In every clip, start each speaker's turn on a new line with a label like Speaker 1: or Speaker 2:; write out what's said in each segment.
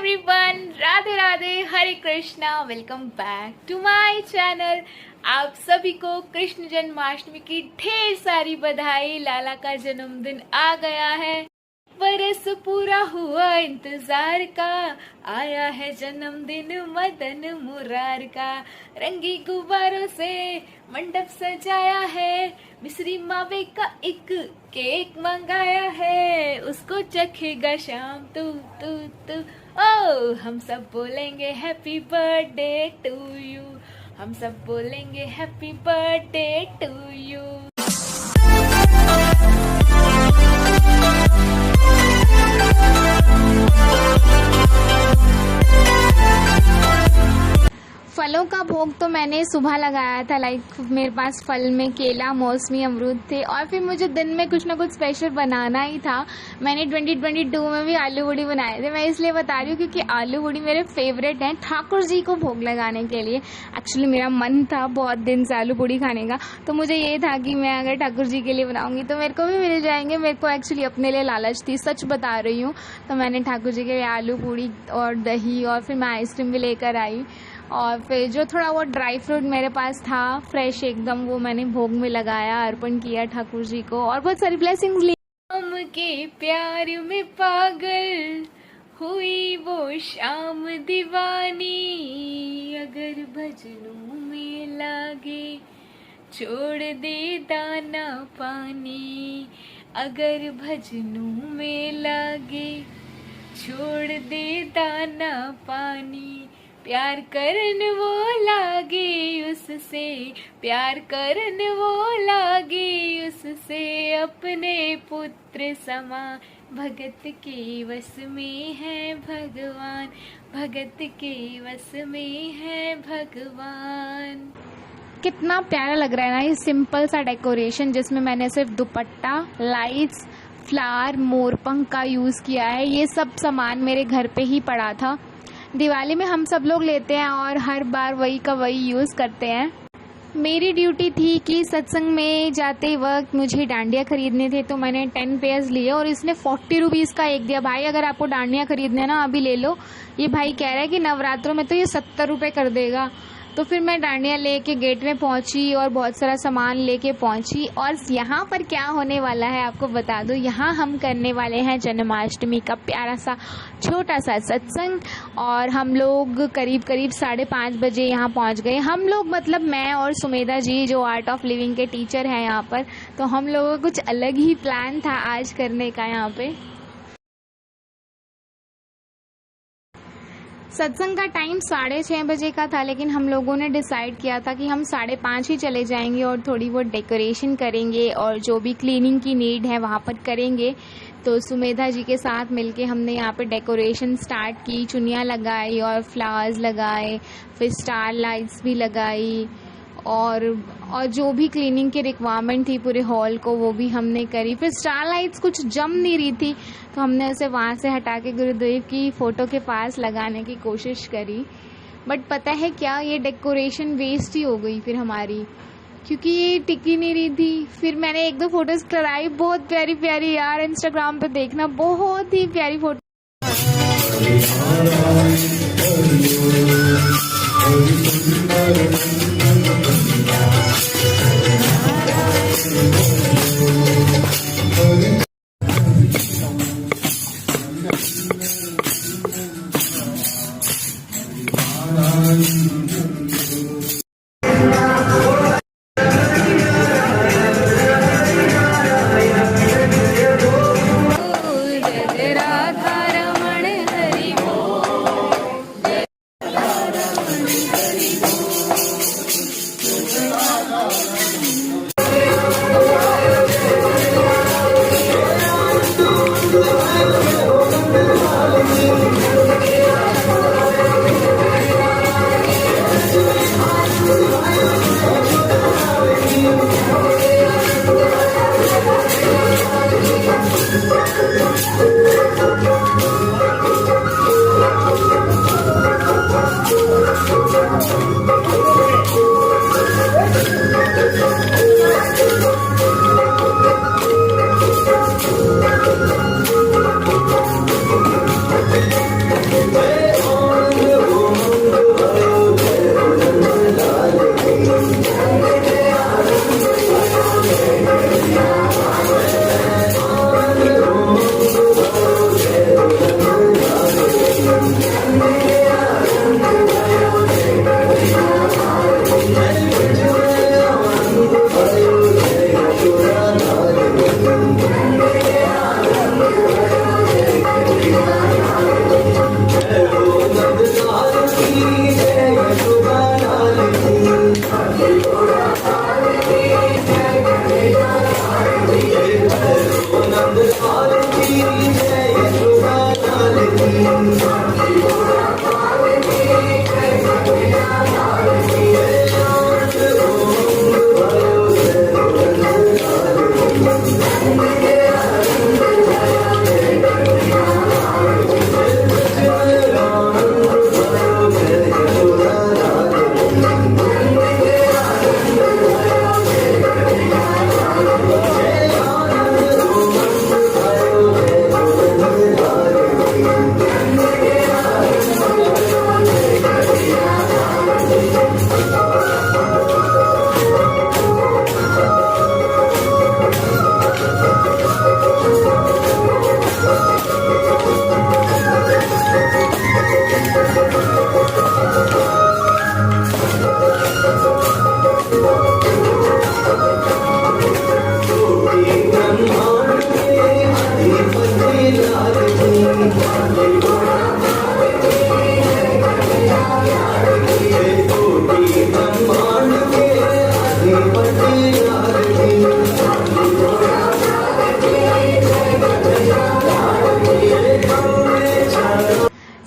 Speaker 1: Everyone, Radhe Radhe, Hare Krishna. Welcome back to my channel. आप सभी को कृष्ण जन्माष्टमी की ढेर सारी बधाई। लाला का जन्मदिन आ गया है, बरस पूरा हुआ इंतजार का, आया है जन्मदिन मदन मुरार का। रंगी गुब्बारों से मंडप सजाया है, मिश्री मावे का एक केक मंगाया है, उसको चखेगा शाम तू तू तू। ओ हम सब बोलेंगे हैप्पी बर्थडे टू यू, हम सब बोलेंगे हैप्पी बर्थडे टू यू। फलों का भोग तो मैंने सुबह लगाया था। मेरे पास फल में केला, मौसमी, अमरूद थे और फिर मुझे दिन में कुछ ना कुछ स्पेशल बनाना ही था। मैंने 2022 में भी आलू पूड़ी बनाए थे। मैं इसलिए बता रही हूँ क्योंकि आलू पूड़ी मेरे फेवरेट हैं ठाकुर जी को भोग लगाने के लिए। एक्चुअली मेरा मन था बहुत दिन से आलू पूड़ी खाने का, तो मुझे ये था कि मैं अगर ठाकुर जी के लिए बनाऊंगी तो मेरे को भी मिल जाएंगे। मेरे को एक्चुअली अपने लिए लालच थी, सच बता रही हूँ। तो मैंने ठाकुर जी के लिए आलू पूड़ी और दही और फिर मैं आइसक्रीम भी लेकर आई और फिर जो थोड़ा वो ड्राई फ्रूट मेरे पास था फ्रेश एकदम, वो मैंने भोग में लगाया, अर्पण किया ठाकुर जी को और बहुत सारी ब्लेसिंग्स ली। शाम के प्यार में पागल हुई वो शाम दीवानी, अगर भजनों में लागे छोड़ दे दाना पानी, अगर भजनों में लागे छोड़ दे दाना पानी। प्यार करन वो लागे उससे, प्यार करन वो लागे उससे, अपने पुत्र समा भगत के वश में है भगवान, भगत के वश में है भगवान। कितना प्यारा लग रहा है ना ये सिंपल सा डेकोरेशन, जिसमें मैंने सिर्फ दुपट्टा, लाइट्स, फ्लावर, मोरपंख का यूज़ किया है। ये सब सामान मेरे घर पे ही पड़ा था। दिवाली में हम सब लोग लेते हैं और हर बार वही का वही यूज़ करते हैं। मेरी ड्यूटी थी कि सत्संग में जाते वक्त मुझे डांडिया खरीदने थे, तो मैंने 10 पेयर्स लिए और इसने 40 रुपीज़ का एक दिया। भाई अगर आपको डांडिया खरीदने है ना अभी ले लो। ये भाई कह रहा है कि नवरात्रों में तो ये 70 रुपये कर देगा। तो फिर मैं डांडिया लेके गेट में पहुंची और बहुत सारा सामान लेके पहुंची। और यहाँ पर क्या होने वाला है आपको बता दूं, यहाँ हम करने वाले हैं जन्माष्टमी का प्यारा सा छोटा सा सत्संग। और हम लोग करीब 5:30 बजे यहाँ पहुँच गए। हम लोग मतलब मैं और सुमेधा जी जो आर्ट ऑफ लिविंग के टीचर हैं यहाँ पर, तो हम लोगों का कुछ अलग ही प्लान था आज करने का। यहाँ पे सत्संग का टाइम 6:30 बजे का था, लेकिन हम लोगों ने डिसाइड किया था कि हम 5:30 ही चले जाएंगे और थोड़ी बहुत डेकोरेशन करेंगे और जो भी क्लीनिंग की नीड है वहाँ पर करेंगे। तो सुमेधा जी के साथ मिलके हमने यहाँ पे डेकोरेशन स्टार्ट की, चुनियाँ लगाई और फ्लावर्स लगाए, फिर स्टार लाइट्स भी लगाई और जो भी क्लीनिंग की रिक्वायरमेंट थी पूरे हॉल को वो भी हमने करी। फिर स्टार लाइट्स कुछ जम नहीं रही थी तो हमने उसे वहाँ से हटा के गुरुदेव की फ़ोटो के पास लगाने की कोशिश करी। बट पता है क्या, ये डेकोरेशन वेस्ट ही हो गई फिर हमारी, क्योंकि ये टिकी नहीं रही थी। फिर मैंने 1-2 फोटोज़ कराई, बहुत प्यारी प्यारी यार, इंस्टाग्राम पे देखना, बहुत ही प्यारी फोटो।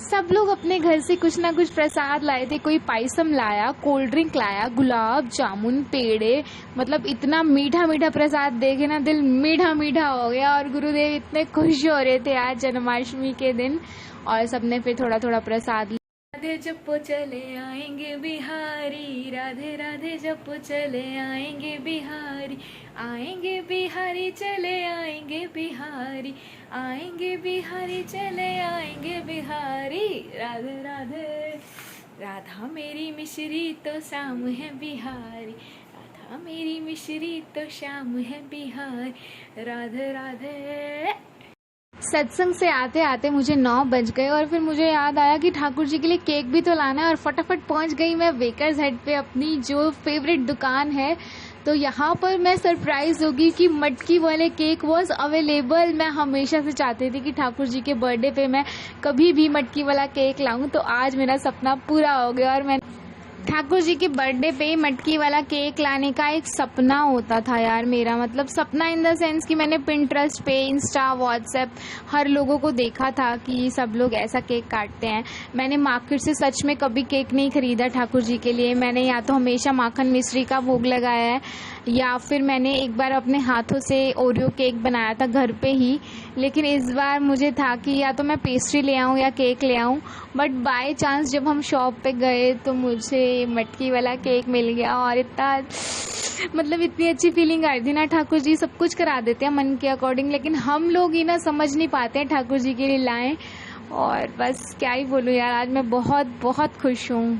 Speaker 1: सब लोग अपने घर से कुछ ना कुछ प्रसाद लाए थे। कोई पायसम लाया, कोल्ड ड्रिंक लाया, गुलाब जामुन, पेड़े, मतलब इतना मीठा मीठा प्रसाद देखे ना दिल मीठा मीठा हो गया। और गुरुदेव इतने खुश हो रहे थे आज जन्माष्टमी के दिन, और सबने फिर थोड़ा थोड़ा प्रसाद। राधे जपो चले आएंगे बिहारी, राधे राधे जपो चले आएंगे बिहारी, आएंगे बिहारी चले आएंगे बिहारी, आएंगे बिहारी चले आएंगे बिहारी, राधे राधे। राधा मेरी मिश्री तो शाम है बिहारी, राधा मेरी मिश्री तो शाम है बिहारी, राधे राधे। सत्संग से आते आते मुझे 9 बज गए और फिर मुझे याद आया कि ठाकुर जी के लिए केक भी तो लाना है, और फटाफट पहुंच गई मैं बेकर्स हेड पे, अपनी जो फेवरेट दुकान है। तो यहाँ पर मैं सरप्राइज होगी कि मटकी वाले केक वॉज अवेलेबल। मैं हमेशा से चाहती थी कि ठाकुर जी के बर्थडे पे मैं कभी भी मटकी वाला केक लाऊं, तो आज मेरा सपना पूरा हो गया। और मैं ठाकुर जी के बर्थडे पे मटकी वाला केक लाने का एक सपना होता था यार मेरा, मतलब सपना इन द सेंस कि मैंने पिंटरेस्ट पे, इंस्टा, व्हाट्सएप हर लोगों को देखा था कि सब लोग ऐसा केक काटते हैं। मैंने मार्केट से सच में कभी केक नहीं खरीदा ठाकुर जी के लिए। मैंने या तो हमेशा माखन मिश्री का भोग लगाया है, या फिर मैंने एक बार अपने हाथों से ओरियो केक बनाया था घर पे ही। लेकिन इस बार मुझे था कि या तो मैं पेस्ट्री ले आऊँ या केक ले आऊँ, बट बाय चांस जब हम शॉप पे गए तो मुझे मटकी वाला केक मिल गया। और इतना मतलब इतनी अच्छी फीलिंग आई थी ना। ठाकुर जी सब कुछ करा देते हैं मन के अकॉर्डिंग, लेकिन हम लोग ही ना समझ नहीं पाते हैं ठाकुर जी के लिए लाएं। और बस क्या ही बोलूँ यार, आज मैं बहुत बहुत खुश हूँ।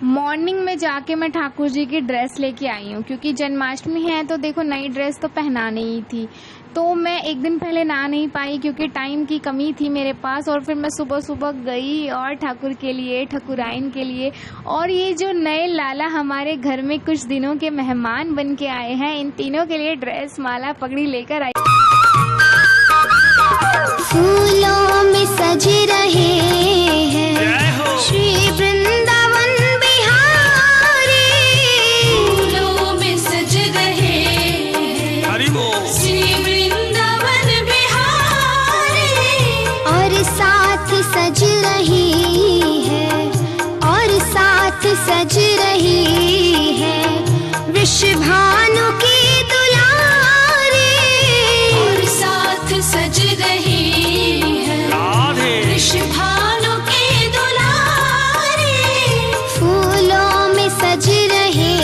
Speaker 1: मॉर्निंग में जाके मैं ठाकुर जी की ड्रेस लेके आई हूँ, क्योंकि जन्माष्टमी है तो देखो नई ड्रेस तो पहनानी ही थी। तो मैं एक दिन पहले ना नहीं पाई क्योंकि टाइम की कमी थी मेरे पास, और फिर मैं सुबह सुबह गई और ठाकुर के लिए, ठाकुराइन के लिए, और ये जो नए लाला हमारे घर में कुछ दिनों के मेहमान बन के आए हैं, इन तीनों के लिए ड्रेस, माला, पगड़ी लेकर आई।
Speaker 2: वृषभानु की दुलारी और साथ सज रही है वृषभानु की दुलारी, फूलों में सज रहे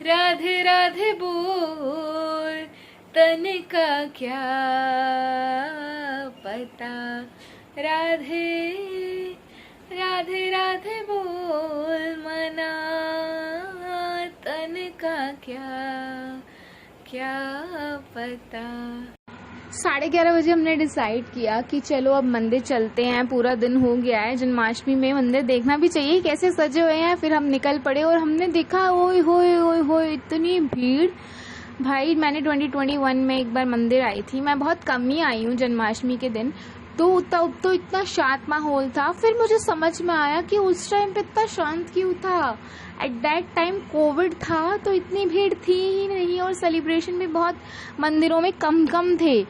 Speaker 1: राधे राधे बोल तन का क्या पता, राधे राधे राधे बोल मना तन का क्या पता। 11:30 बजे हमने डिसाइड किया कि चलो अब मंदिर चलते हैं, पूरा दिन हो गया है, जन्माष्टमी में मंदिर देखना भी चाहिए कैसे सजे हुए हैं। फिर हम निकल पड़े और हमने देखा ओए होए ओए होए इतनी भीड़। भाई मैंने 2021 में एक बार मंदिर आई थी, मैं बहुत कम ही आई हूँ जन्माष्टमी के दिन, तो तब तो इतना शांत माहौल था। फिर मुझे समझ में आया कि उस टाइम पे इतना शांत क्यों था। एट दैट टाइम कोविड था तो इतनी भीड़ थी ही नहीं और सेलिब्रेशन भी बहुत मंदिरों में कम थे।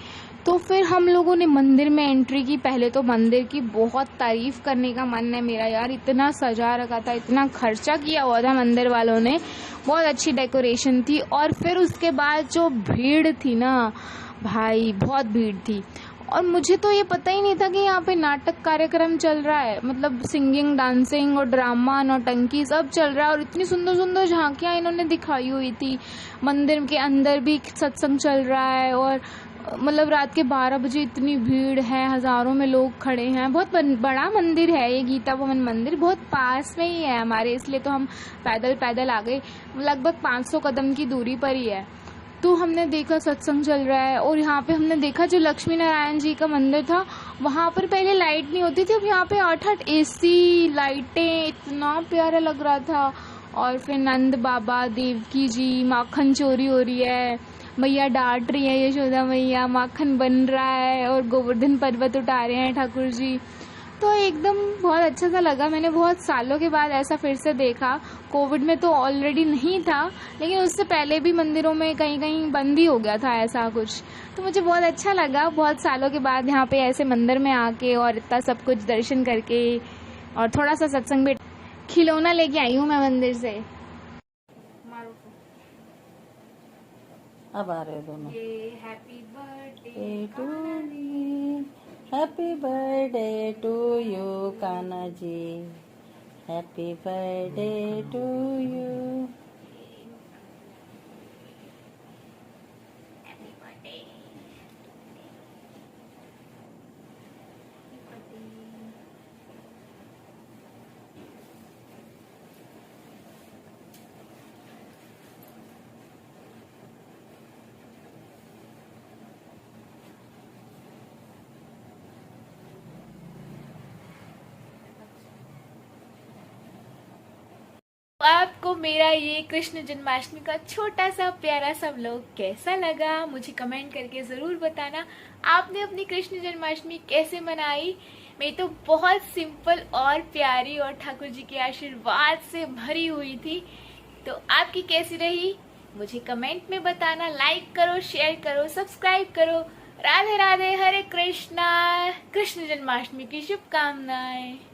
Speaker 1: तो फिर हम लोगों ने मंदिर में एंट्री की। पहले तो मंदिर की बहुत तारीफ करने का मन है मेरा यार, इतना सजा रखा था, इतना खर्चा किया हुआ था मंदिर वालों ने, बहुत अच्छी डेकोरेशन थी। और फिर उसके बाद जो भीड़ थी ना भाई, बहुत भीड़ थी। और मुझे तो ये पता ही नहीं था कि यहाँ पे नाटक कार्यक्रम चल रहा है, मतलब सिंगिंग, डांसिंग और ड्रामा, नौटंकी सब चल रहा है। और इतनी सुंदर सुंदर झांकियाँ इन्होंने दिखाई हुई थी। मंदिर के अंदर भी सत्संग चल रहा है और मतलब रात के 12 बजे इतनी भीड़ है, हज़ारों में लोग खड़े हैं। बहुत बड़ा मंदिर है ये गीता भवन मंदिर, बहुत पास में ही है हमारे, इसलिए तो हम पैदल आ गए, लगभग 500 कदम की दूरी पर ही है। तो हमने देखा सत्संग चल रहा है और यहाँ पे हमने देखा जो लक्ष्मी नारायण जी का मंदिर था वहाँ पर पहले लाइट नहीं होती थी, अब यहाँ पे 8 एसी लाइटें, इतना प्यारा लग रहा था। और फिर नंद बाबा, देवकी जी, माखन चोरी हो रही है, मैया डांट रही है, यशोदा मैया, माखन बन रहा है और गोवर्धन पर्वत उठा रहे हैं ठाकुर जी। तो एकदम बहुत अच्छा सा लगा। मैंने बहुत सालों के बाद ऐसा फिर से देखा। कोविड में तो ऑलरेडी नहीं था, लेकिन उससे पहले भी मंदिरों में कहीं कहीं बंद ही हो गया था ऐसा कुछ। तो मुझे बहुत अच्छा लगा बहुत सालों के बाद यहाँ पे ऐसे मंदिर में आके और इतना सब कुछ दर्शन करके, और थोड़ा सा सत्संग भी। खिलौना लेके आई हूँ मैं मंदिर से।
Speaker 3: अब आ रहे दोनों।
Speaker 1: ये happy birthday
Speaker 3: to happy birthday to you Kanha ji, happy birthday to you.
Speaker 1: आपको मेरा ये कृष्ण जन्माष्टमी का छोटा सा प्यारा सा व्लॉग कैसा लगा मुझे कमेंट करके ज़रूर बताना। आपने अपनी कृष्ण जन्माष्टमी कैसे मनाई? मैं तो बहुत सिंपल और प्यारी और ठाकुर जी के आशीर्वाद से भरी हुई थी। तो आपकी कैसी रही मुझे कमेंट में बताना। लाइक करो, शेयर करो, सब्सक्राइब करो। राधे राधे, हरे कृष्णा। कृष्ण जन्माष्टमी की शुभकामनाएं।